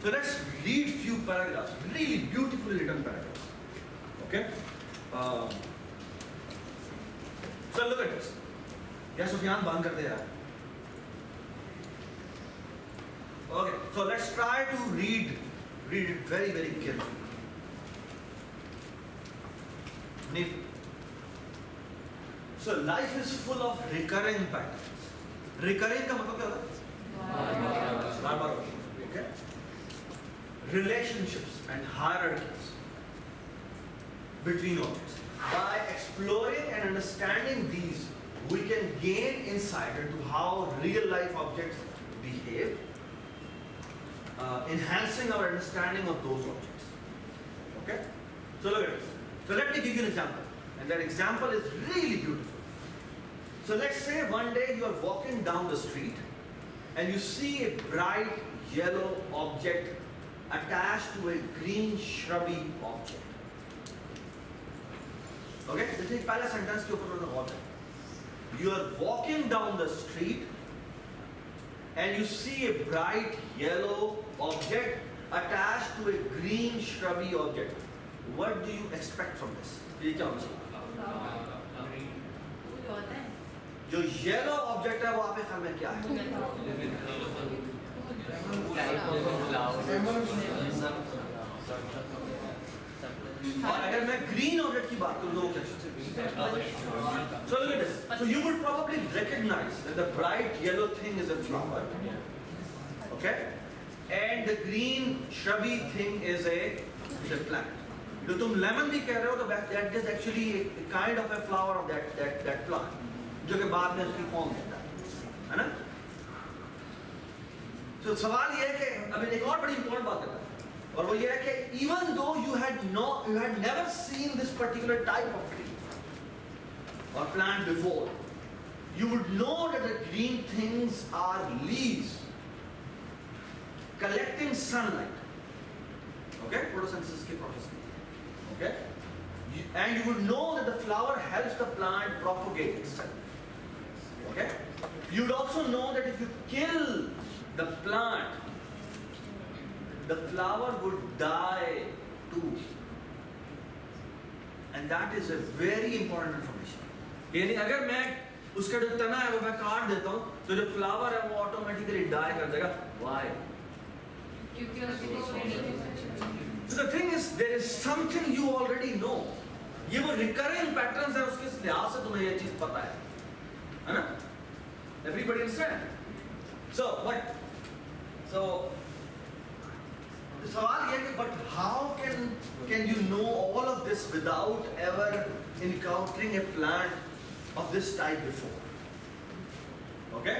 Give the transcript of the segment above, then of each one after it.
So let's read few paragraphs, really beautifully written paragraphs. Okay? So look at this. Yeah, Sufyan, band kar de yaar. Okay, so let's try to read it very, very carefully. Neat. So life is full of recurring patterns. Recurring का मतलब क्या होता है? बार-बार होता है. Okay? Relationships and hierarchies between objects. By exploring and understanding these, we can gain insight into how real life objects behave, enhancing our understanding of those objects. Okay? So look at this. So let me give you an example. And that example is really beautiful. So let's say one day you are walking down the street and you see a bright yellow object attached to a green shrubby object. Okay? This is पहला sentence के ऊपर उन्होंने गौर है. You are walking down the street and you see a bright yellow object attached to a green shrubby object. What do you expect from this? ये क्या होना चाहिए? जो येलो ऑब्जेक्ट है वो आपके ख्याल में क्या है? और अगर मैं ग्रीन ऑब्जेक्ट की बात करूं तो वो क्या? So look at this. So you would probably recognize that the bright yellow thing is a flower, okay, and the green shrubby thing is a plant. जो तुम लेमन भी कह रहे हो तो that is actually a kind of a flower of that plant, जो कि बाद में उसकी फॉर्म देता है ना? तो सवाल ये है कि अभी एक और बड़ी इंपॉर्टेंट बात करता है, और वो ये है कि even though you had never seen this particular type of tree or plant before, you would know that the green things are leaves collecting sunlight. Okay, photosynthesis की process. Okay, and you would know that the flower helps the plant propagate itself. Okay, you would also know that if you kill the plant, the flower would die too. And that is a very important information. यानी अगर मैं उसका जो तना है वो मैं काट देता हूँ तो जो फ्लावर है वो ऑटोमेटिकली डाई कर देगा. Why? So the thing is, there is something you already know. ये वो recurring patterns है, उसके लिहाज से तुम्हें ये चीज पता है ना? Everybody understand? So what? So सवाल ये है कि but how can you know all of this without ever encountering a plant of this type before? Okay?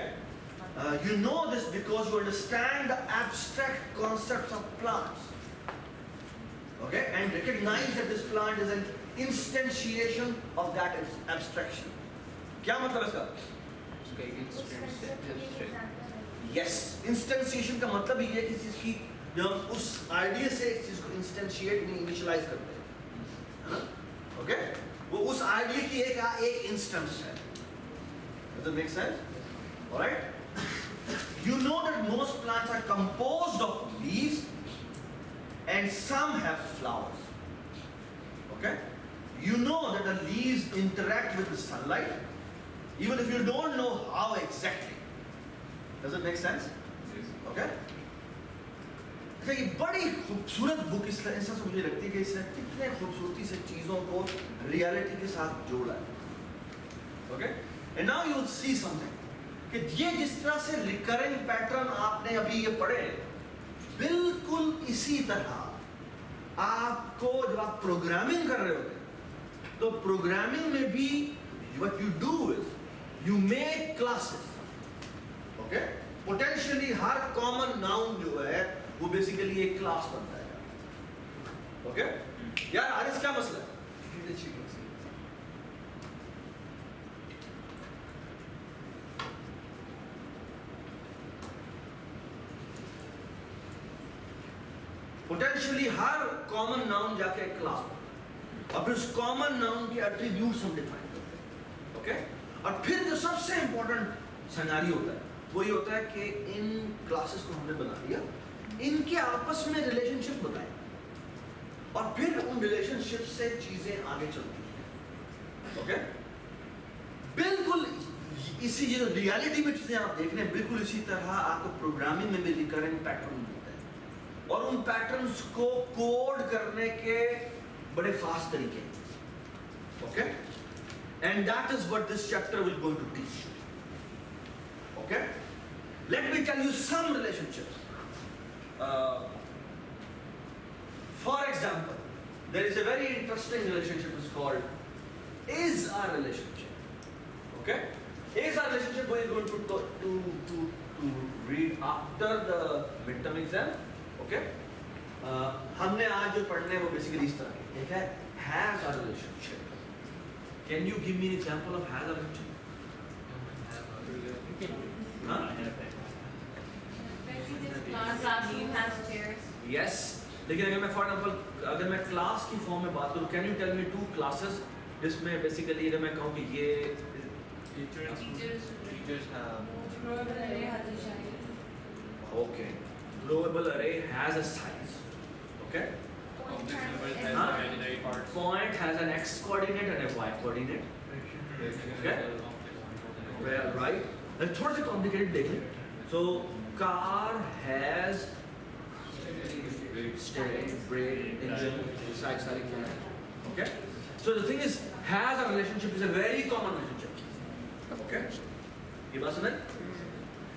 You know this because you understand the abstract concepts of plants. Okay? And recognize that this plant is an instantiation of that abstraction. क्या मतलब इसका? Yes, instantiation का मतलब ये है कि किसी चीज की जब हम उस आइडिया से इस चीज को इंस्टेंशिएट नहीं इनिशियलाइज करते हैं, है ना? ओके, वो उस आइडिया की एक इंस्टेंस है. Does it make sense? All right? You know that most plants are composed of leaves and some have flowers. Okay? You know that the leaves interact with the sunlight, even if you don't know how exactly. Does it make sense? Okay? ये बड़ी खूबसूरत book इसलिए मुझे लगती है कि इसने कितने खूबसूरती से चीजों को रियलिटी के साथ जोड़ा है. Okay, and now you will see something कि ये जिस तरह से रिकरिंग पैटर्न आपने अभी ये पढ़े, बिल्कुल इसी तरह आपको जब आप प्रोग्रामिंग कर रहे होते तो प्रोग्रामिंग में भी what you do is you make classes. Okay, potentially her common noun जो है वो बेसिकली एक क्लास बनता है. ओके यार, हारिस क्या मसला है? पोटेंशियली हर कॉमन नाउन जाके एक क्लास बनता है और फिर उस कॉमन नाउन के एट्रीब्यूट्स हम डिफाइन करते हैं. ओके, और फिर जो सबसे इंपॉर्टेंट सिनेरियो होता है वो ये होता है कि इन क्लासेस को हमने बना लिया इनके आपस में रिलेशनशिप बताएं और फिर उन रिलेशनशिप से चीजें आगे चलती हैं। ओके, बिल्कुल इसी जो रियलिटी में चीजें आप देख रहे हैं, बिल्कुल इसी तरह आपको प्रोग्रामिंग में भी रिकरेंट पैटर्न मिलता है और उन पैटर्न्स को कोड करने के बड़े खास तरीके हैं। Okay, and that is what this chapter will going to teach you. Okay, let me tell you some relationships. For example, there is a very interesting relationship. It's called is our relationship. Okay, is our relationship we are going to read after the midterm exam. Okay, हमने आज जो पढ़ने हैं वो basically इस तरह के एक है has our relationship. Can you give me an example of has our relationship? Huh? Classroom has chairs. Yes. लेकिन अगर मैं फॉर एग्जाम्पल अगर मैं क्लास की फॉर्म में बात करूँ, can you tell me 2 classes जिसमें बेसिकली अगर मैं कहूँ कि ये Teachers have. Okay, global array has a size. Okay, point has an X coordinate and a Y coordinate. Okay. Well, right. थोड़ा सा कॉम्प्लिकेटेड देख लें. So car has steering, brake, engine, side क्या है. Okay. So the thing is, has a relationship is a very common relationship. Okay. ये बात समझ?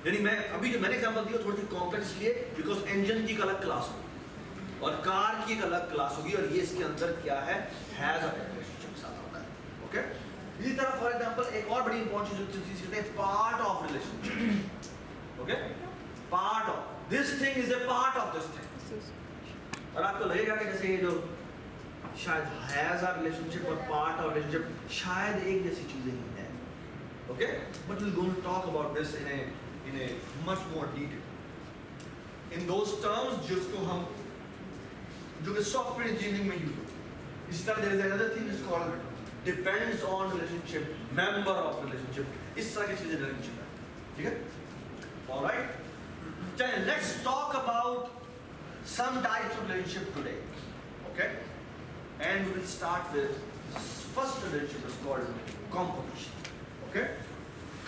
यानी मैं अभी जो मैंने एग्जांपल दिया थोड़ी सी कॉम्प्लेक्स इसलिए बिकॉज इंजन की एक अलग क्लास होगी और कार की एक अलग क्लास होगी और ये इसके अंदर क्या है, हैज अ रिलेशनशिप के साथ होता है. ओके. इसी तरह फॉर एग्जांपल एक और बड़ी इंपॉर्टेंट चीज कहते हैं part of relationship. Okay, part of this thing is a part of this thing. और आपको लगेगा कि जैसे ये जो शायद हैज आवर रिलेशनशिप और पार्ट ऑफ रिलेशनशिप शायद एक जैसी चीजें ही हैं. Okay, but we will going to talk about this in a much more detail in those terms जिसको हम जो कि सॉफ्टवेयर इंजीनियरिंग में यूज होते हैं. इसी तरह there is another thing is called depends on relationship, member of relationship. इस तरह की चीजें रिलेशनशिप है. ठीक है, ऑलराइट. चलिए let's talk about some types of relationship today. Okay, and we will start with first relationship is called composition. Okay,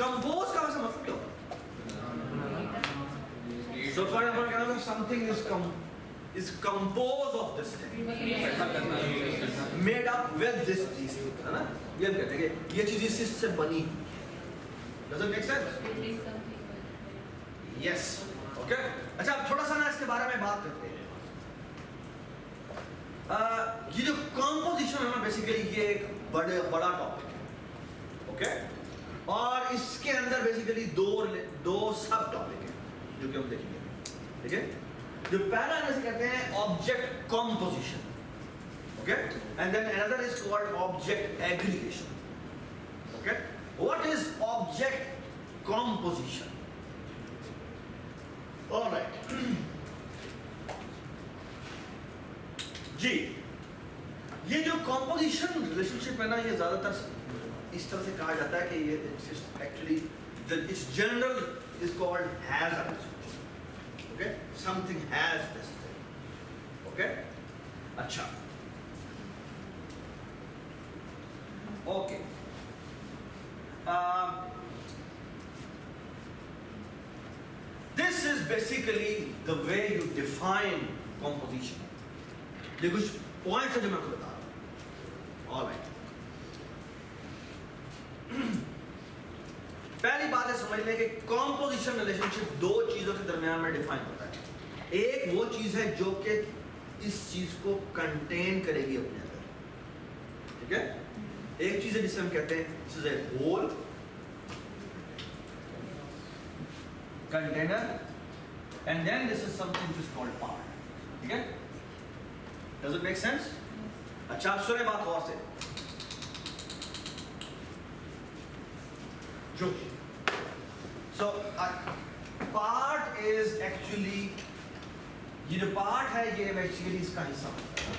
compose का वैसे मतलब क्या होता है? So for example, something is composed of this thing, made up with this these things, है ना? ये हम कहते हैं कि ये चीज इससे बनी. Does it make sense? Yes. Okay. अच्छा, अब थोड़ा सा ना इसके बारे में बात करते हैं. ये जो कॉम्पोजिशन है ना बेसिकली ये एक बड़ा टॉपिक है. ओके, और इसके अंदर बेसिकली दो सब टॉपिक है जो कि हम देखेंगे. ठीक है, जो पहला है कहते हैं object composition. Okay, and then another is called object aggregation. Okay, what is object composition? Alright जी, ये जो कॉम्पोजिशन रिलेशनशिप है ना, ये ज्यादातर इस तरह से कहा जाता है कि ये एक्चुअली इस general is called has a relationship. Okay, something has this thing. Okay, अच्छा, okay. This is basically the way you define composition. ये कुछ पॉइंट्स है जो मैं आपको बता रहा हूँ. ऑलराइट. पहली बात है समझ लें कि कॉम्पोजिशन रिलेशनशिप दो चीजों के दरमियान में डिफाइन होता है. एक वो चीज है जो कि इस चीज को कंटेन करेगी अपने अंदर. ठीक है, एक चीज है जिसे हम कहते हैं this is a whole container, and then this is something which is called part. ठीक है, does it make sense? अच्छा, आप सुने बात और से. जो so part is actually ये जो part है ये basically इसका हिस्सा होता है.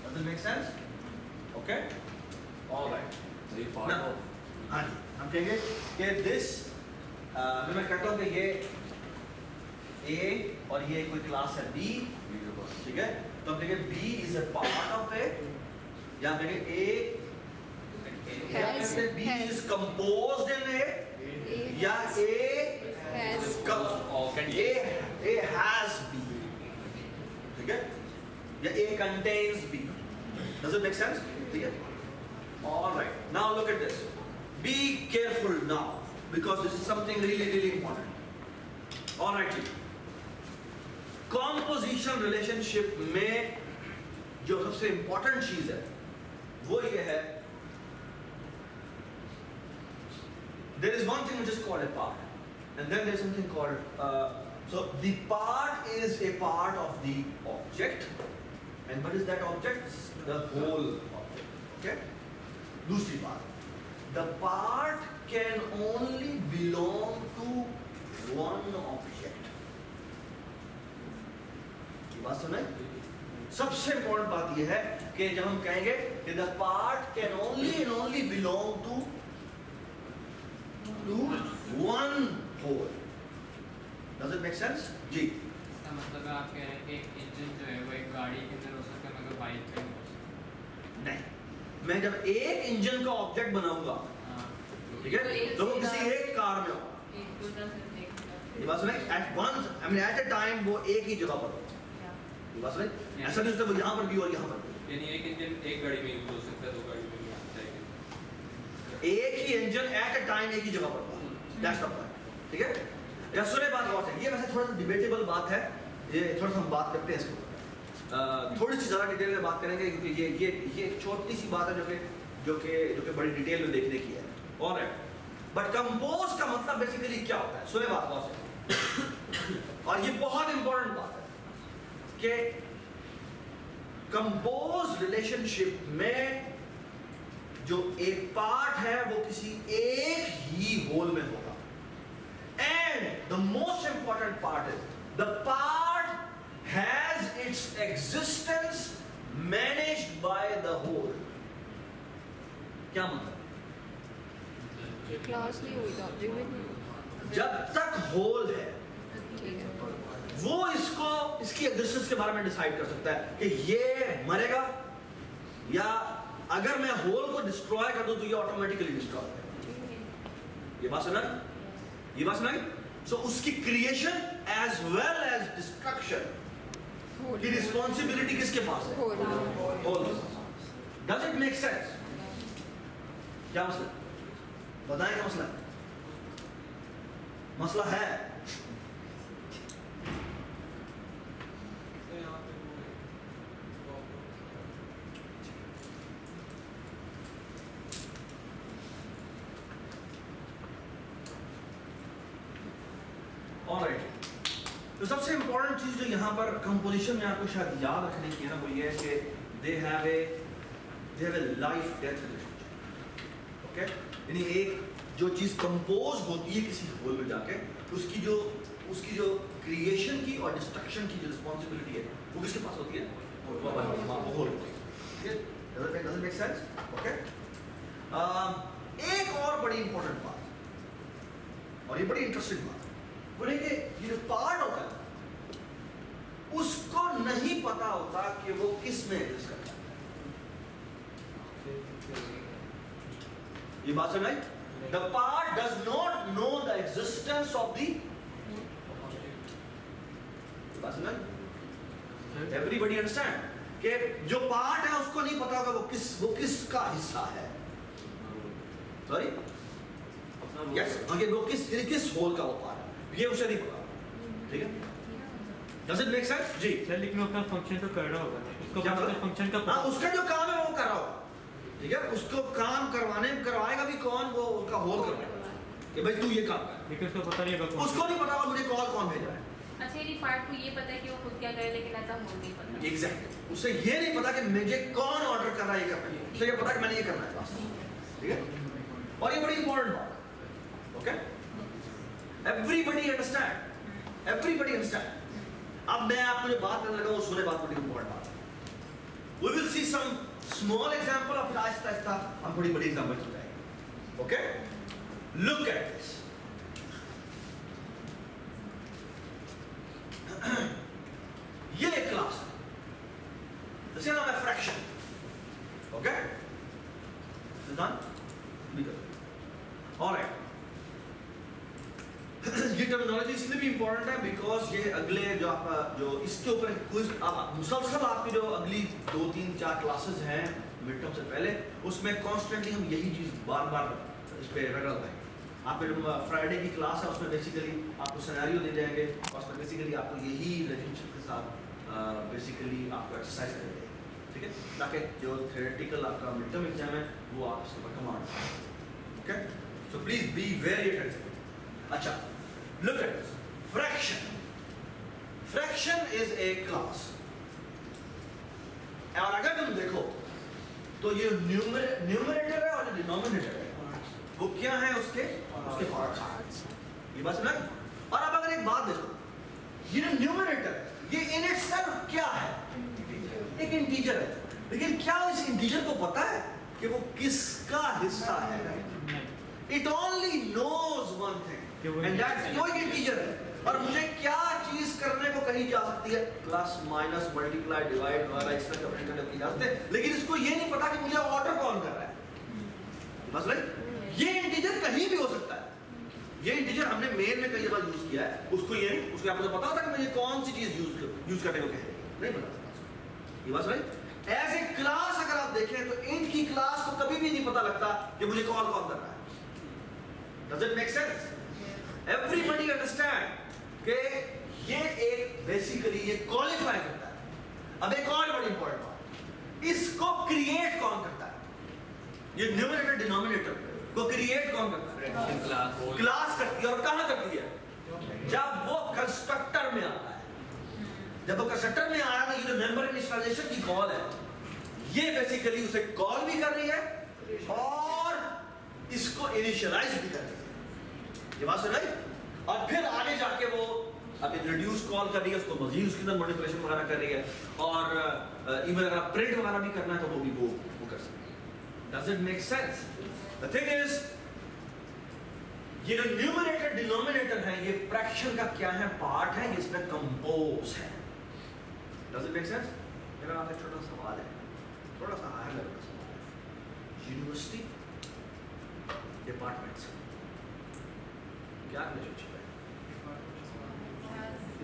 Does it make sense? Okay? All right. So you part of. हाँ जी, हम कहेंगे कि this मैं कहता हूँ कि ये A और ये कोई क्लास है B, ठीक है? तो हम देखें B is a part of A, या देखें A, या Has- कहते हैं B has- is composed in A, या A has is A has B, ठीक है? या A contains B. Does it make sense? ठीक है? All right. Now look at this. Be careful now because this is something really important. All right. Ji. Composition relationship में जो सबसे important चीज है वो ये है, there is one thing which is called a part, and then there is something called so the part is a part of the object, and what is that object? The whole object. Okay. दूसरी बात, the part can only belong to one object. ये बात सुने? सबसे important बात ये है कि जब हम कहेंगे कि the part can only belong to one whole. Does it make sense? जी. इसका मतलब है आप कह रहे हैं कि एक इंजन जो है वो एक गाड़ी के अंदर हो सकता है मगर बाइक पे नहीं हो सकता। नहीं, मैं जब एक इंजन का ऑब्जेक्ट बनाऊंगा, हाँ, ठीक है, तो वो किसी एक कार में होगा। ये बात सुने? At once, I mean at a time वो एक ही जगह पर होगा। ये बात सुने? ऐसा नहीं होता वो यहाँ पर भी और यहाँ पर भी। यानी एक इंजन एक गाड़ी में यूज हो सकता है, दो गाड़ी में नहीं आ जाएगा। एक ही इंजन एट अ टाइम एक ही जगह पर होगा। That's the point, ठीक है? या सुने बात गौर से, ये वैसे थोड़ा सा डिबेटेबल बात है, ये थोड़ा सा हम बात करते हैं इसके ऊपर। थोड़ी सी ज़्यादा डिटेल में बात करेंगे क्योंकि ये एक छोटी सी बात है जो कि बड़ी डिटेल में देखने की है। और बट कंपोज का मतलब बेसिकली क्या होता है? सुने बात गौर से, और ये बहुत इंपॉर्टेंट बात है कि कंपोज रिलेशनशिप में जो एक पार्ट है वो किसी एक ही होल में होगा, and the most important part is the part has its existence managed by the whole. क्या मतलब? क्लास नहीं हुई तो ऑब्जेक्ट भी नहीं। जब तक होल है ठीक है। वो इसकी एग्जिस्टेंस के बारे में डिसाइड कर सकता है कि ये मरेगा, या अगर मैं होल को डिस्ट्रॉय कर दूं तो ये ऑटोमेटिकली डिस्ट्रॉय होगा। ये बात सुना? ये बात सुना? सो उसकी creation as well as destruction की रिस्पॉन्सिबिलिटी किसके पास है? Whole. Does it make sense? क्या मसला? बताएं क्या मसला? मसला है ऑलराइट। तो सबसे इंपॉर्टेंट चीज जो यहाँ पर कंपोजिशन में आपको शायद याद रखने की है ना, वो ये है कि they have a life death relationship. Okay, यानी एक जो चीज कंपोज होती है किसी होल में जाके, उसकी जो क्रिएशन की और डिस्ट्रक्शन की जो रिस्पॉन्सिबिलिटी है वो किसके पास होती है? Whole. Does it make sense? Okay. एक और बड़ी इंपॉर्टेंट बात, और ये बड़ी इंटरेस्टिंग बात, बोले कि ये जो पार्ट होता है उसको नहीं पता होता कि वो किस में एग्जिस्ट करता है। ये बात समझ आई? The part does not know the existence of the बात समझ? एवरीबॉडी अंडरस्टैंड कि जो पार्ट है उसको नहीं पता होगा वो किसका हिस्सा है। सॉरी, यस, वो किस होल का वो पार्ट है, ये उसे नहीं पता। ठीक है? Does it make sense? जी। सर लेकिन वो अपना फंक्शन तो कर रहा होगा ना, उसको क्या पता मतलब? फंक्शन का हाँ, उसका जो काम है वो कर रहा होगा। ठीक है? उसको काम करवाएगा भी कौन? वो उसका होल करवाएगा कि भाई तू ये काम कर। लेकिन उसको पता नहीं होगा उसको नहीं पता होगा मुझे कौन भेजा है। अच्छा, ये पार्ट को ये पता है कि वो खुद क्या करे, लेकिन ऐसा हो नहीं पता। एग्जैक्टली, उसे ये नहीं पता कि मुझे कौन ऑर्डर कर रहा है ये करना है, उसे ये पता कि मैंने ये करना है बस। ठीक है? और ये बड़ी इंपॉर्टेंट बात है। Okay, everybody understand. अब मैं आपको जो बात करने लगा वो सुने, बात बड़ी इंपॉर्टेंट बात है। We will see some small example of आहिस्ता हम थोड़ी बड़ी एग्जांपल चल जाएंगे। Okay, look at this। इसका नाम है फ्रैक्शन। ओके, सिद्धांत भी कर। ऑलराइट, ये टर्मिनोलॉजी इसलिए भी इंपॉर्टेंट है बिकॉज ये अगले जो आपका जो इसके ऊपर क्विज आप मुसलसल आपकी जो अगली 2, 3, 4 क्लासेस हैं मिड टर्म से पहले, उसमें कॉन्स्टेंटली हम यही चीज बार बार इस पे रगड़ रहे हैं। आपके जो फ्राइडे की क्लास है उसमें बेसिकली आपको सिनेरियो दे जाएंगे और उसमें बेसिकली आपको यही रिलेशनशिप के साथ बेसिकली आपको एक्सरसाइज करेंगे, ठीक है, ताकि जो थ्योरेटिकल आपका मिड टर्म एग्जाम है वो आप इसके ऊपर कमांड करें। Okay, so please be very attentive. अच्छा, look at this fraction is a class, और अगर तुम देखो तो ये न्यूमरेटर है और डिनोमिनेटर है, वो क्या है उसके पार्ट्स। ये बात सुना। और अब अगर एक बात देखो, ये न्यूमरेटर ये इन इटसेल्फ क्या है, एक इंटीजर है, लेकिन क्या इस इंटीजर को पता है कि वो किसका हिस्सा है? It only knows one thing and that's वो एक इंटीजर है, और मुझे क्या चीज करने को कही जा सकती है, प्लस माइनस मल्टीप्लाई डिवाइड वगैरह इस तरह के ऑपरेटर की जा सकते हैं, लेकिन इसको ये नहीं पता कि मुझे ऑर्डर कौन कर रहा है। बस राइट, ये इंटीजर कहीं भी हो सकता है। ये इंटीजर हमने मेन में कई बार यूज किया है, उसको ये नहीं, उसको आपको पता होता है कि मुझे कौन सी चीज यूज करने को कह रही है, नहीं पता। ये बस राइट, एज ए क्लास अगर आप देखें तो इनकी क्लास को कभी भी नहीं पता लगता कि मुझे कॉल कौन कर रहा है। Does it make sense? Everybody understand कि ये एक बेसिकली ये क्वालिफाई करता है। अब एक और बड़ी इंपॉर्टेंट बात, इसको क्रिएट कौन करता है? ये न्यूमरेटर डिनोमिनेटर को क्रिएट कौन करता है? क्लास करती है। और कहां करती है? जब वो कंस्ट्रक्टर में आता है। जब वो कंस्ट्रक्टर में आया तो ये जो मेंबर इनिशियलाइजेशन की कॉल है, ये बेसिकली उसे कॉल भी कर रही है और इसको इनिशियलाइज भी कर रही है। ये बात सुन रही? और फिर आगे जाके वो अब इंट्रोड्यूस कॉल कर रही है, उसको मजीद उसके अंदर मॉडिफिकेशन वगैरह कर रही है, और इवन अगर प्रिंट वगैरह भी करना है तो वो भी वो कर सकती है। Does it make sense? The thing is, ये जो न्यूमरेटर डिनोमिनेटर है ये फ्रैक्शन का क्या है, पार्ट है, इसमें कंपोज है। Does it make sense? मेरा आपसे छोटा सवाल है, थोड़ा सा हायर लेवल का सवाल है। यूनिवर्सिटी डिपार्टमेंट्स क्या रिलेशनशिप है?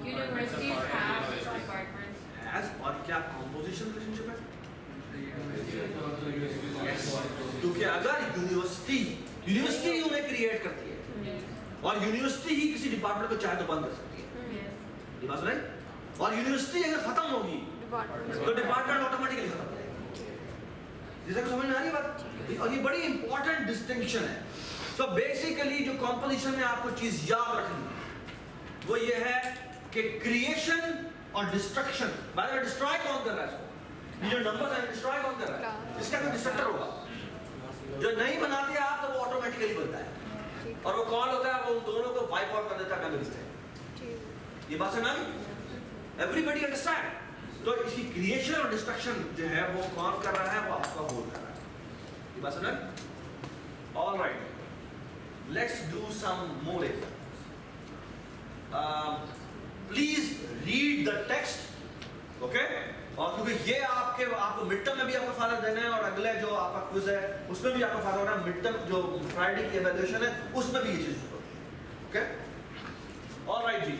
Universities have departments. Has और क्या कंपोजिशन रिलेशनशिप है? Yes. क्योंकि अगर यूनिवर्सिटी उन्हें क्रिएट करती है और यूनिवर्सिटी ही किसी डिपार्टमेंट को चाहे तो बंद कर सकती है। ये बात नहीं? और यूनिवर्सिटी अगर खत्म होगी तो डिपार्टमेंट ऑटोमेटिकली खत्म हो जाएगा। जैसे समझ में आ रही बात? और ये बड़ी इंपॉर्टेंट डिस्टिंक्शन है। तो बेसिकली जो कंपोजिशन में आपको चीज याद रखनी वो ये है कि क्रिएशन और destruction, by the way destroy कौन कर रहा है इसको? ये जो नंबर है डिस्ट्रॉय कौन कर रहा है? इसका कोई डिस्ट्रक्टर होगा। जो नहीं बनाते आप तो वो ऑटोमेटिकली बनता है, और वो कौन होता है? वो उन दोनों को वाइप आउट कर देता है मेमोरी से। ये बात समझ आई? Everybody understand? तो इसकी क्रिएशन और डिस्ट्रक्शन जो है वो कौन कर रहा है? वो आपका होल कर रहा है। ये बात समझ आई? Alright, let's do some more examples. Please read the text, okay? और क्योंकि ये आपको मिड टर्म में भी आपको फायदा देना है और अगले जो आपका क्विज है उसमें भी आपको फायदा होना है। मिड टर्म जो फ्राइडे की इवैल्यूएशन है उसमें भी ये चीज होगी, ओके? ऑलराइट जी,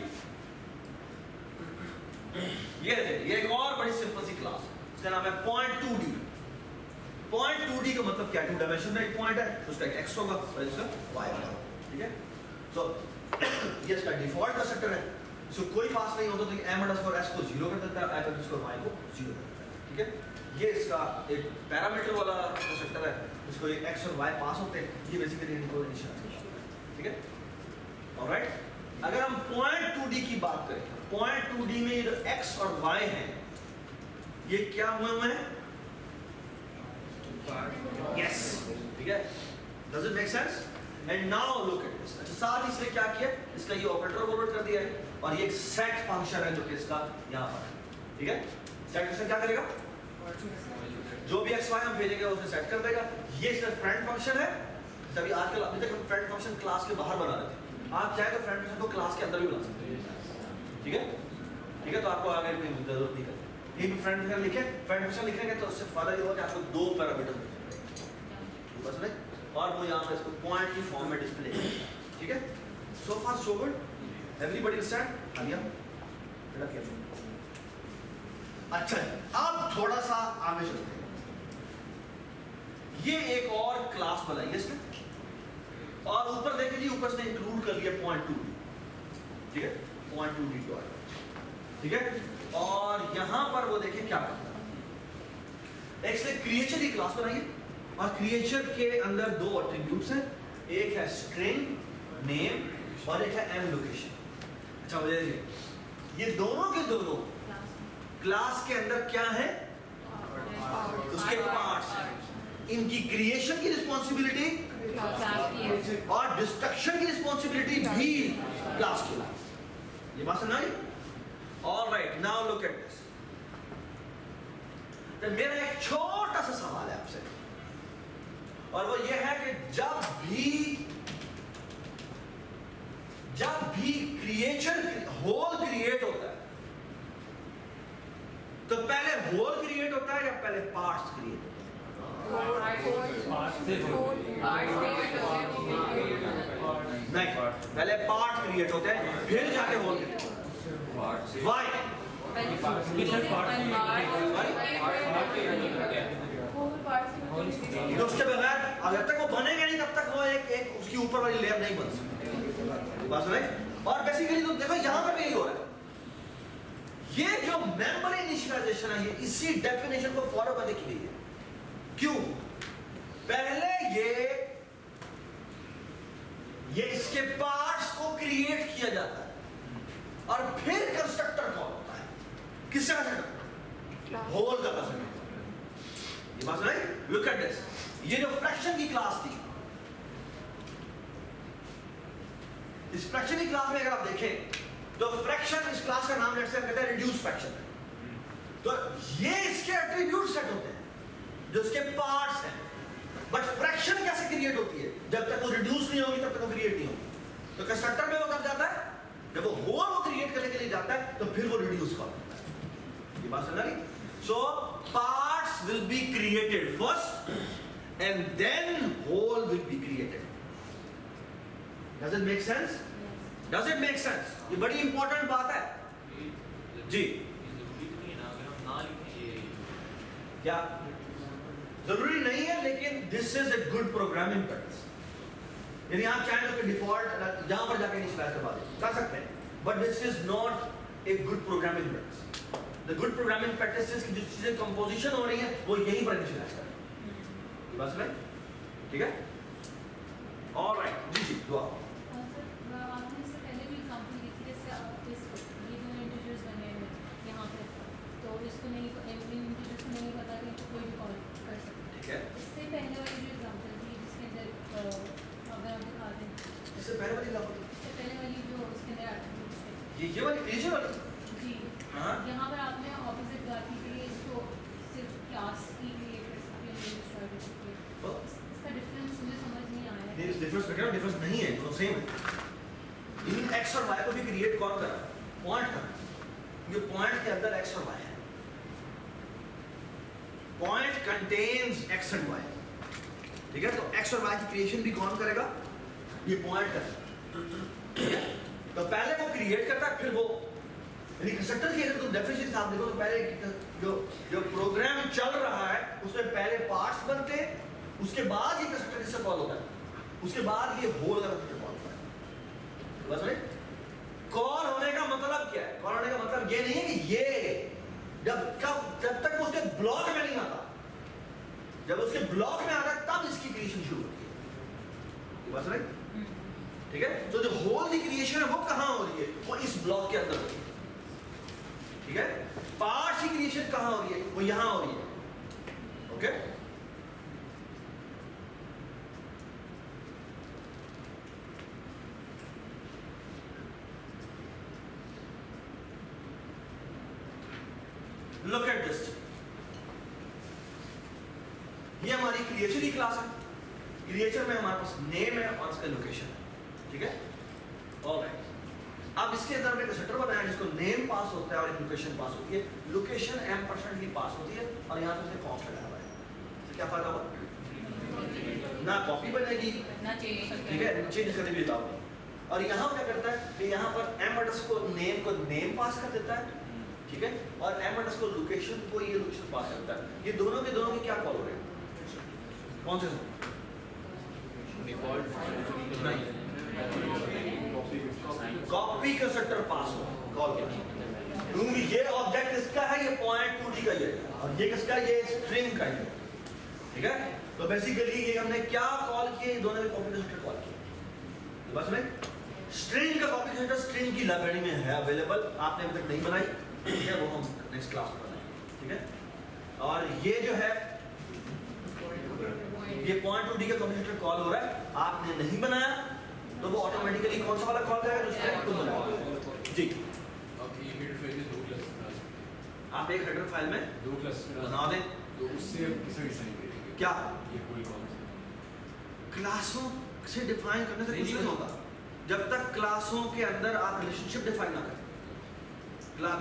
ये एक और बड़ी सिंपल सी क्लास है, इसका नाम है पॉइंट 2D। पॉइंट 2D का मतलब क्या है? 2 डायमेंशन में एक पॉइंट है, उसका एक x होगा और इसका y होगा, ठीक है? सो ये इसका डिफॉल्ट कंस्ट्रक्टर है, इसको कोई पास नहीं होता तो m_s को 0 कर देता है, m_y को 0 कर देता है, ठीक है? ये इसका एक पैरामीटर वाला कंस्ट्रक्टर है, इसको ये x और y पास होते हैं, ये बेसिकली इनको इनिशियलाइज करता है, ठीक है? ऑलराइट, अगर हम पॉइंट 2D की बात करें, पॉइंट 2D में ये जो x और y हैं ये क्या हुए हैं? Yes, ठीक है? Does it make sense? And now look at this. अच्छा, साथ ही इसने क्या किया? इसका ये ऑपरेटर ओवरलोड कर दिया है और ये एक सेट फंक्शन है जो कि इसका यहाँ पर है, ठीक है? सेट फंक्शन क्या करेगा? जो भी x y हम भेजेंगे उसे सेट कर देगा। ये इसका फ्रेंड फंक्शन है। अभी आजकल अभी तक हम फ्रेंड फंक्शन क्लास के बाहर बना रहे थे, आप चाहे तो फ्रेंड फंक्शन को क्लास के अंदर भी बना सकते हैं, ठीक है? ठीक है, तो आपको आगे कोई जरूरत नहीं करती, कहीं भी फ्रेंड फंक्शन लिखे, फ्रेंड फंक्शन लिखेंगे तो उससे फायदा ये होगा कि आपको दो पैरामीटर मिलेंगे बस नहीं, और वो यहाँ पे इसको पॉइंट की फॉर्म में डिस्प्ले करेगा, ठीक है। So far so good, everybody stand. Aliya बेटा क्या? अच्छा अब थोड़ा सा आगे चलते हैं। ये एक और क्लास बनाई है इसने, और ऊपर देखिए जी, ऊपर से इंक्लूड कर लिया .2D, ठीक है, .2D डॉट, ठीक है। और यहां पर वो देखिए क्या करता है, एक से क्रिएचर की क्लास बनाई है, और क्रिएचर के अंदर दो एट्रीब्यूट्स हैं, एक है स्ट्रिंग नेम और एक है एम लोकेशन। अच्छा मुझे देखिए, ये दोनों के दोनों क्लास के अंदर क्या है, उसके पार्ट्स हैं। इनकी क्रिएशन की रिस्पॉन्सिबिलिटी और डिस्ट्रक्शन की रिस्पॉन्सिबिलिटी भी क्लास की है। ये बात समझ आई? Alright, now look at this. तो मेरा एक छोटा सा सवाल है आपसे, और वो ये है कि जब भी क्रिएचर होल क्रिएट होता है, तो पहले होल क्रिएट होता है या पहले पार्ट्स क्रिएट होता है? नहीं, पहले पार्ट क्रिएट होते हैं फिर जाके होल क्रिएट होता है। व्हाई? तो उसके बगैर जब तक वो बनेगा नहीं तब तक वो एक उसकी ऊपर वाली लेयर नहीं बन सकती, बात समझ? और बेसिकली तो देखो यहाँ पे भी यही हो रहा है। ये जो मेंबर इनिशियलाइजेशन है, ये इसी डेफिनेशन को फॉलो करने के लिए है। क्यों? पहले ये इसके पार्ट्स को क्रिएट किया जाता है और फिर कंस्ट्रक्टर कॉल होता है। किसका कंस्ट्रक्टर? होल का कंस्ट्रक्टर। ये बात नहीं? Look at this. ये जो फ्रैक्शन की क्लास थी, इस फ्रैक्शन की क्लास में अगर आप देखें तो फ्रैक्शन, इस क्लास का नाम जैसे कहते हैं रिड्यूस फ्रैक्शन है। तो ये इसके एट्रीब्यूट सेट होते हैं जो इसके पार्ट्स हैं। बट फ्रैक्शन कैसे क्रिएट होती है? जब तक वो रिड्यूस नहीं होगी तब तक वो क्रिएट नहीं होगी। तो कंस्ट्रक्टर में वो कब जाता है? जब वो होल को क्रिएट करने के लिए जाता है तो फिर वो रिड्यूस कॉल करता है। ये बात समझ रही? So parts will be created first and then whole will be created. Does it make sense? Does it make sense? ये बड़ी इंपॉर्टेंट बात है जी। क्या जरूरी नहीं है, लेकिन this is a good programming practice. यदि आप चाहें तो डिफॉल्ट जहां पर जाके इनिशियलाइज करवा दें, कर सकते हैं, but this is not a good programming practice. The good programming practice की जो चीजें कंपोजिशन हो रही है वो यहीं पर इनिशियलाइज करें। बस में ठीक है? ऑलराइट जी जी दुआ। इसको नहीं नहीं पता कि कोई भी कॉल कर सकता है। ठीक है। इससे पहले वाली जो एग्जांपल थी जिसके अंदर अगर आप दिखाते हैं, इससे पहले वाली एग्जांपल, इससे पहले वाली जो उसके अंदर एट्रीब्यूट्स थे, ये वाली क्रिएचर वाली जी हाँ। यहाँ पर आपने ऑपोजिट बात की कि इसको सिर्फ क्लास की क्रिएट कर सकते हैं, डिस्ट्रॉय कर सकते हैं। इसका डिफरेंस मुझे समझ नहीं आया है। इस डिफरेंस में क्या डिफरेंस नहीं है, दोनों सेम है। इन एक्स और वाई को भी क्रिएट कौन कर रहा है? पॉइंट कर रहा है। ये पॉइंट के अंदर एक्स और वाई है। Point contains X and Y, ठीक है? तो एक्स और वाई की क्रिएशन भी कौन करेगा? ये पॉइंट करेगा। तो पहले वो क्रिएट करता है, फिर वो यानी कंस्ट्रक्टर की अगर तुम डेफिनेशन साथ देखो तो पहले जो प्रोग्राम चल रहा है उसमें पहले पार्ट्स बनते हैं, उसके बाद ये कंस्ट्रक्टर जिससे कॉल होता है, उसके बाद ये होल का कंस्ट्रक्टर कॉल होता है। बस नहीं? कॉल होने का मतलब क्या है? कॉल होने का मतलब ये नहीं है कि ये जब तक वो उसके ब्लॉक में नहीं आता, जब उसके ब्लॉक में आता है तब इसकी क्रिएशन शुरू होती है। बस नहीं? ठीक है? तो जो होल की क्रिएशन है वो कहां हो रही है? वो इस ब्लॉक के अंदर हो रही है। ठीक है? पार्ट्स की क्रिएशन कहां हो रही है? वो यहां हो रही है। ओके? Look at this. ये हमारी क्रिएचर की क्लास है। क्रिएचर में हमारे पास नेम है और इसका लोकेशन है। ठीक है? ऑलराइट। अब इसके अंदर हमने कंस्ट्रक्टर बनाया जिसको नेम पास होता है और एक लोकेशन पास होती है। लोकेशन m% की पास होती है और यहाँ पे उसने कॉस्ट लगाया हुआ है, तो क्या फायदा होगा? ना कॉपी बनेगी, ना चेंज ठीक है, चेंज करने भी जाओगे। और यहाँ क्या करता है कि यहाँ पर m_ को नेम पास कर देता है, ठीक है, और m_ लोकेशन को ये लोकेशन पास करता है। ये दोनों के क्या कॉल हो रहे हैं? कौन से? कॉपी कंस्ट्रक्टर पास हो कॉल किया, क्योंकि ये ऑब्जेक्ट इसका है, ये पॉइंट 2D का ये, और ये किसका? ये स्ट्रिंग का है, ठीक है। तो बेसिकली ये हमने क्या कॉल किए? दोनों में कॉपी कंस्ट्रक्टर कॉल किए। बस में स्ट्रिंग का कॉपी कंस्ट्रक्टर स्ट्रिंग की लाइब्रेरी में है अवेलेबल, आपने अभी तक नहीं बनाई, ठीक है, वो हम नेक्स्ट क्लास में बनाएंगे, ठीक है। और ये जो है ये पॉइंट 2D का कॉपी कंस्ट्रक्टर कॉल हो रहा है, आपने नहीं बनाया तो वो ऑटोमेटिकली कौन सा वाला कॉल करेगा? जो स्ट्रिंग को बनाएगा। जी, अब ये हेडर फाइल में 2 क्लास बना सकते हैं। आप एक हेडर फाइल में 2 क्लास बना दें, तो उससे हम किसे डिजाइन करेंगे? क्या ये कोई कौन सा क्लासों से डिफाइन करने से कुछ नहीं होगा जब तक क्लासों के अंदर आप रिलेशनशिप डिफाइन ना करें।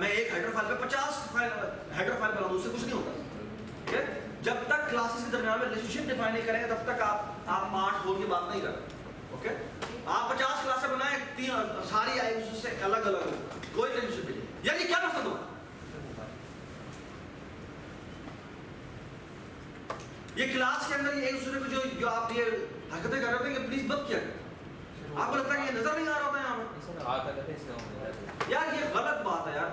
मैं एक हेडर फाइल पे 50 हेडर फाइल बनाऊं, उससे कुछ नहीं होता, ठीक है। जब तक क्लासेस के दरमियान में रिलेशनशिप डिफाइन नहीं करेंगे तब तक आप पार्ट बोल के बात नहीं कर रहे, ओके। आप 50 क्लासें बनाए, 3 सारी आई उससे अलग अलग हो, कोई रिलेशनशिप नहीं, यानी क्या मकसद होगा? ये क्लास के अंदर एक दूसरे को जो आप ये हरकतें कर रहे थे, प्लीज मत किया करें। आपको लगता है कि ये नजर नहीं आ रहा होता है यहाँ पे? यार ये गलत बात है यार।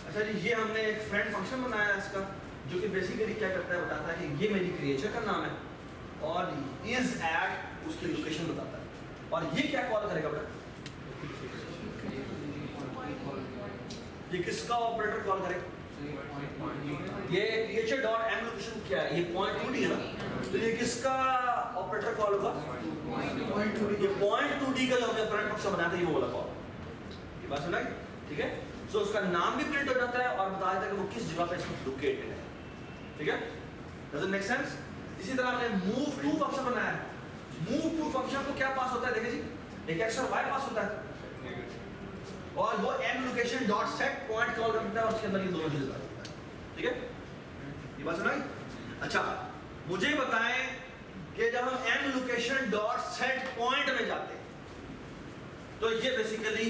अच्छा जी, ये हमने एक फ्रेंड फंक्शन बनाया है इसका, जो कि बेसिकली क्या करता है, बताता है कि ये मेरी क्रिएचर का नाम है और इज एट उसकी लोकेशन बताता है। और ये क्या कॉल करेगा बेटा? ये किसका ऑपरेटर कॉल करेगा? ये creature.m लोकेशन क्या है? ये पॉइंट 2D है ना, तो ये किसका ऑपरेटर कॉल होगा? ये पॉइंट 2D का जो हमने फ्रेंड फंक्शन बनाया था, ये वो वाला कॉल। ये बात सुनाई, ठीक है। तो उसका नाम भी प्रिंट हो जाता है और बताया जाता है कि वो किस जगह पे इसमें लोकेटेड है, ठीक है। Does it make sense? इसी तरह हमने move to फंक्शन बनाया है। move to फंक्शन को क्या पास होता है? देखिए जी, एक x और y पास होता है और वो m location dot set point call करता है और उसके अंदर ये दोनों चीजें होता है, ठीक है। ये बात सुनाई? अच्छा, मुझे बताएं कि जब हम m location dot set point में जाते हैं तो ये बेसिकली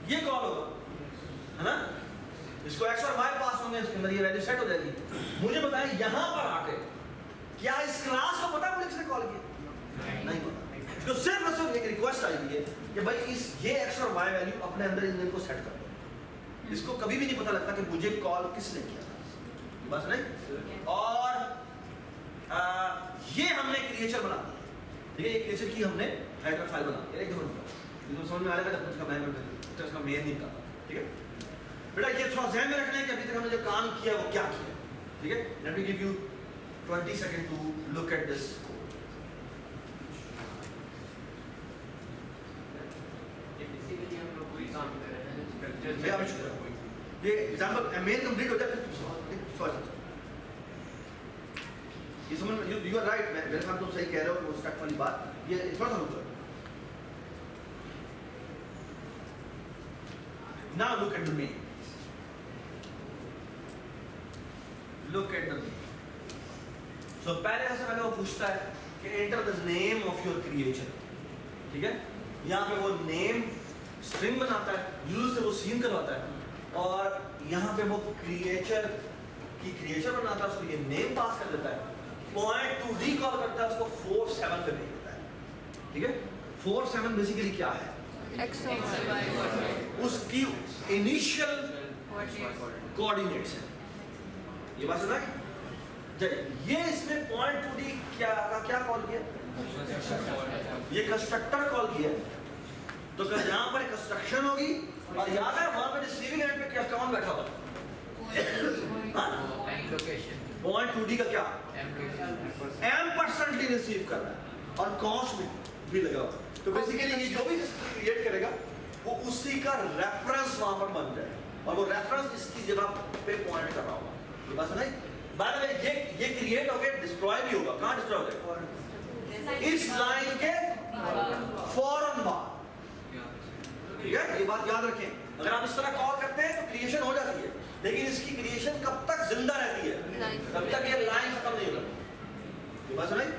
ये कॉल होगा, है ना। इसको x और y पास होंगे, इसके अंदर ये वैल्यू सेट हो जाएगी। मुझे बताएं यहां पर आके क्या इस क्लास को पता है मुझे किसने कॉल किया? नहीं पता। इसको सिर्फ और सिर्फ एक रिक्वेस्ट आई हुई है कि भाई ये x और y वैल्यू अपने अंदर इन को सेट कर दो। इसको कभी भी नहीं पता लगता कि मुझे कॉल किसने किया था, बस नहीं। और ये हमने क्रिएचर बना दिया, ठीक है। ये क्रिएचर की हमने हेडर फाइल बना दी। एक दफा समझ में आ रहा है जब उसका मेन नहीं पता, ठीक है बेटा। ये थोड़ा ध्यान में रखना है कि अभी तक हमने जो काम किया वो क्या किया, ठीक है। Let me give you 20 second to look at this code. ये एग्जांपल मेन कंप्लीट हो जाए फिर ये समझ यू आर राइट। मेरे साथ तो सही कह रहे हो कि वो स्टक वाली बात, ये थोड़ा सा रुक जाओ। Now look at the main. Look at the main. So पहले ऐसा पहले वो पूछता है कि enter the name of your creature, ठीक है। यहाँ पे वो name string बनाता है, यूजर से वो सीन करवाता है और यहाँ पे वो creature की creature बनाता है, उसको ये name पास कर देता है, point to recall करता है, उसको 4 7 पे भेज देता है, ठीक है। 4 7 बेसिकली क्या है? X और Y उसकी इनिशियल कोऑर्डिनेट्स है। ये बात सुना है? ये इसमें पॉइंट 2D क्या कॉल किया? ये कंस्ट्रक्टर कॉल किया। तो यहाँ पर कंस्ट्रक्शन होगी और याद है वहां पे रिसीविंग एंड पे क्या कौन बैठा हुआ? पॉइंट 2D का क्या? m% रिसीव कर रहा है और कॉस्ट भी लगा हुआ। तो बेसिकली ये जो भी क्रिएट करेगा वो उसी का रेफरेंस वहां पर बन जाए और वो रेफरेंस इसकी जगह पे पॉइंट कर रहा होगा। ये बात सुनाई? बाद में ये क्रिएट हो गया, डिस्ट्रॉय भी होगा। कहाँ डिस्ट्रॉय हो गया? इस लाइन के फौरन बाद। ठीक है, ये बात याद रखें। अगर आप इस तरह कॉल करते हैं तो क्रिएशन हो जाती है, लेकिन इसकी क्रिएशन कब तक जिंदा रहती है? तब तक ये लाइन खत्म नहीं होती। ये बात सुनाई?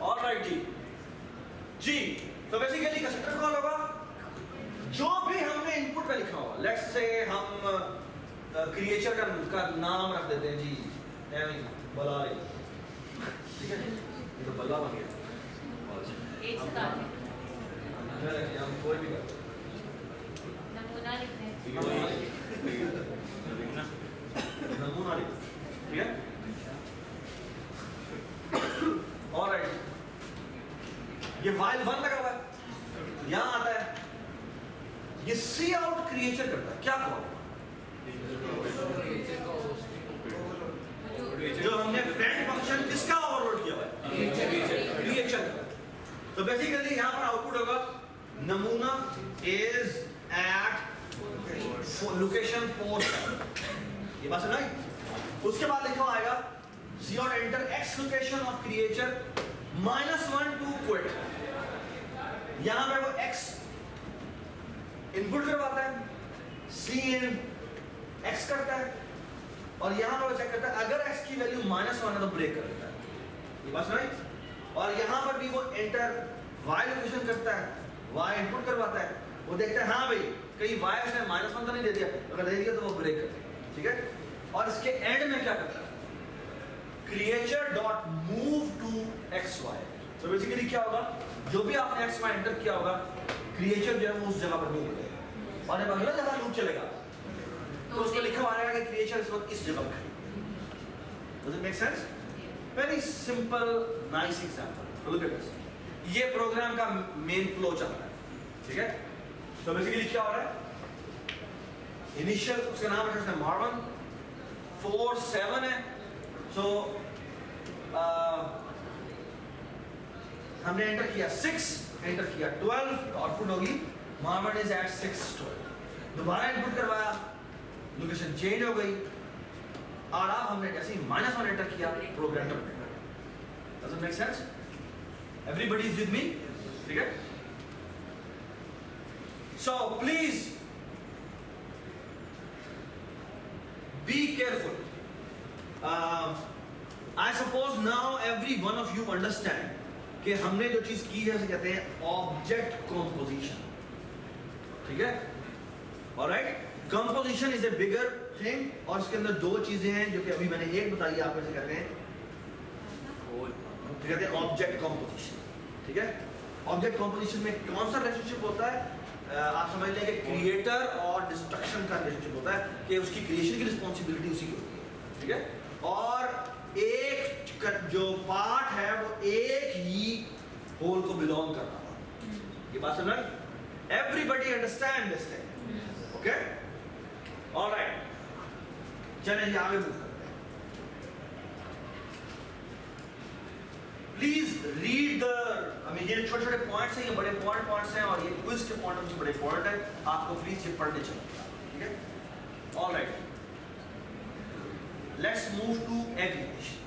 ऑलराइट जी। जी, तो बेसिकली कंस्ट्रक्टर कॉल होगा जो भी हमने इनपुट में लिखा होगा। लेट्स से हम क्रिएचर का नाम रख देते हैं जी, बला। ठीक है, ये तो बल्ला बन गया। एक से दाल हम कोई भी कर नमूना लिखते हैं। नमूना लिख, ठीक है। ऑलराइट, ये वाइल 1 लगा हुआ है, यहां आता है, ये सी आउट क्रिएचर करता है। क्या कहो? जो हमने फ्रेंड फंक्शन किसका ओवरलोड किया हुआ है? क्रिएचर का। तो बेसिकली यहां पर आउटपुट होगा नमूना इज एट लोकेशन पोस्ट। ये बात सुनाई? उसके बाद लिखा हुआ आएगा सी और enter x location of creature -1 to quit। यहां पे वो एक्स इनपुट करवाता है, सी इन एक्स करता है और यहां पर वो चेक करता है अगर एक्स की वैल्यू -1 है तो ब्रेक कर देता है। ये बात सुनाई? और यहां पर भी वो एंटर वाई लोकेशन करता है, वाई इनपुट करवाता है, वो देखता है हाँ भाई कहीं वाई उसने -1 तो नहीं दे दिया, अगर दे दिया तो वो ब्रेक कर देगा। ठीक है, और इसके एंड में क्या करता है? Creature dot move to X Y. तो बेसिकली क्या होगा, जो भी आपने एक्स वाई एंटर किया होगा क्रिएचर जो है वो उस जगह पर मूव हो जाएगा और जब अगला जगह लूप चलेगा तो उसमें लिखा हुआ रहेगा कि क्रिएचर इस वक्त इस जगह पर है। Does it make sense? Very simple, nice example. So look at this. ये प्रोग्राम का मेन फ्लो चल रहा है। ठीक है, तो बेसिकली क्या हो रहा है? इनिशियल उसका नाम है मार्वन 4-7 है। सो हमने एंटर किया 6, एंटर किया 12, तो आउटपुट होगी मार्वन इज एट 6-12। दोबारा इनपुट करवाया, लोकेशन चेंज हो गई और अब हमने जैसे ही -1 एंटर किया program terminate. Does it make sense? Everybody is with me? ठीक है? So please be careful. I suppose now every one of you understand कि हमने जो चीज की है उसे कहते हैं ऑब्जेक्ट कॉम्पोजिशन। ठीक है, alright. Composition is a bigger thing और इसके अंदर दो चीजें हैं जो कि अभी मैंने एक बताई, आप इसे कहते हैं ऑब्जेक्ट कॉम्पोजिशन। ठीक है, ऑब्जेक्ट कॉम्पोजिशन में कौन सा रिलेशनशिप होता है? आप समझ लें कि क्रिएटर और डिस्ट्रक्शन का रिलेशनशिप होता है कि उसकी क्रिएशन की रिस्पॉन्सिबिलिटी उसी की होती है। ठीक है, और एक जो पार्ट है वो एक ही होल को बिलोंग करता है। ये बात समझ? Everybody understand this thing? Okay, alright, चलें आगे मूव करते हैं। प्लीज रीड द, ये छोटे छोटे पॉइंट्स हैं, ये बड़े इंपॉर्टेंट पॉइंट्स हैं और ये क्विज के पॉइंट मुझे बड़े इंपॉर्टेंट है, आपको प्लीज ये पढ़ने चाहिए। ठीक है, alright, let's move to aggregation.